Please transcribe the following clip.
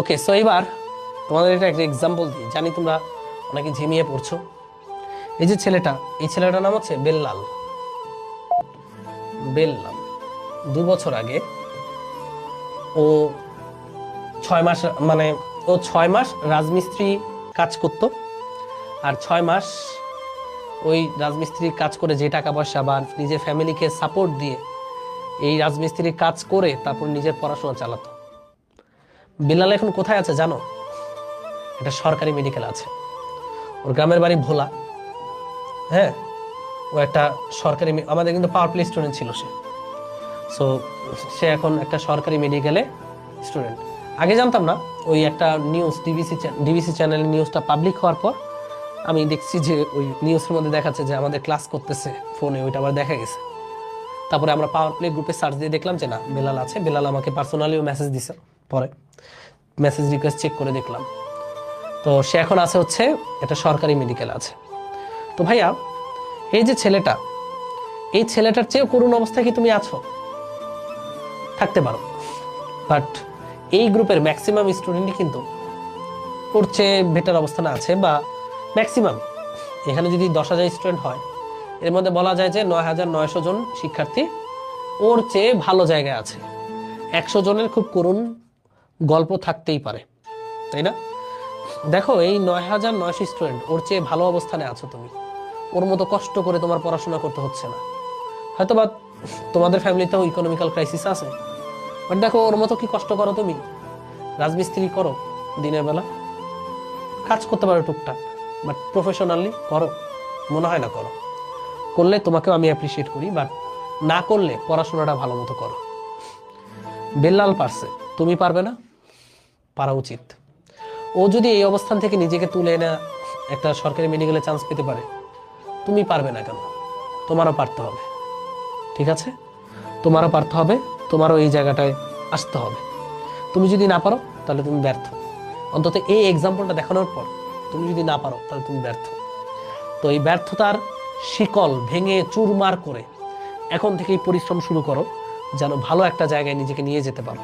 ওকে, so এবার তোমাদের এটা একটা এক্সাম্পল দিই, জানি তোমরা অনেকে ঝিমিয়ে পড়ছো। এই যে ছেলেটা, এই ছেলেটার নাম হচ্ছে বেল্লাল। বেল্লাল 2 বছর আগে ও 6 মাস, মানে ও 6 মাস রাজমিস্ত্রি কাজ করত, আর 6 মাস ওই রাজমিস্ত্রির কাজ করে যে টাকা পয়সা বা নিজের ফ্যামিলিকে সাপোর্ট দিয়ে এই রাজমিস্ত্রির কাজ করে তারপর নিজের পড়াশোনা চালাতো। বেল্লাল এখন কোথায় আছে জানো? একটা সরকারি মেডিকেল আছে। ওর গ্রামের বাড়ি ভোলা। হ্যাঁ, ও একটা সরকারি, আমাদের কিন্তু পাওয়ার প্লে স্টুডেন্ট ছিল সে। সো সে এখন একটা সরকারি মেডিকেলে স্টুডেন্ট। আগে জানতাম না, ওই একটা নিউজ ডিবিসি চ্যানেলের নিউজটা পাবলিক হওয়ার পর আমি দেখছি যে ওই নিউজের মধ্যে দেখাচ্ছে যে আমাদের ক্লাস করতেছে ফোনে, ওইটা আবার দেখা গেছে। তারপরে আমরা পাওয়ার প্লে গ্রুপে সার্চ দিয়ে দেখলাম যে না, বেলাল আছে। বেলাল আমাকে পার্সোনালিও মেসেজ দিছে, পরে মেসেজ রিকোয়েস্ট চেক করে দেখলাম। তো সে এখন আছে হচ্ছে একটা সরকারি মেডিকেল আছে। তো ভাইয়া, এই যে ছেলেটা, এই ছেলেটার চেয়েও করুণ অবস্থায় কি তুমি আছো? থাকতে পারো, বাট এই গ্রুপের ম্যাক্সিমাম স্টুডেন্টই কিন্তু ওর চেয়ে বেটার অবস্থানে আছে, বা ম্যাক্সিমাম। এখানে যদি 10,000 স্টুডেন্ট হয়, এর মধ্যে বলা যায় যে 9,900 জন শিক্ষার্থী ওর চেয়ে ভালো জায়গায় আছে। 100 জনের খুব করুণ গল্প থাকতেই পারে, তাই না? দেখো, এই 9,900 স্টুডেন্ট, ওর চেয়ে ভালো অবস্থানে আছো তুমি। ওর মতো কষ্ট করে তোমার পড়াশোনা করতে হচ্ছে না। হয়তো বা তোমাদের ফ্যামিলিতেও ইকোনমিক্যাল ক্রাইসিস আছে, বাট দেখো ওর মতো কি কষ্ট করো তুমি? রাজমিস্ত্রি করো, দিনের বেলা কাজ করতে পারো টুকটাক, বাট প্রফেশনালি করো? মনে হয় না করো। করলে তোমাকেও আমি অ্যাপ্রিসিয়েট করি, বাট না করলে পড়াশোনাটা ভালো মতো করো। বেল্লাল পারছে, তুমি পারবে না? পারা উচিত। ও যদি এই অবস্থান থেকে নিজেকে তুলে এনে একটা সরকারি মেডিকেলে চান্স পেতে পারে, তুমি পারবে না কেন? তোমারও পারতে হবে, ঠিক আছে? তোমারও পারতে হবে, তোমারও এই জায়গাটায় আসতে হবে। তুমি যদি না পারো তাহলে তুমি ব্যর্থ। অন্তত এই এক্সাম্পলটা দেখানোর পর তুমি যদি না পারো তাহলে তুমি ব্যর্থ। তো এই ব্যর্থতার শিকল ভেঙে চুরমার করে এখন থেকেই পরিশ্রম শুরু করো, যেন ভালো একটা জায়গায় নিজেকে নিয়ে যেতে পারো।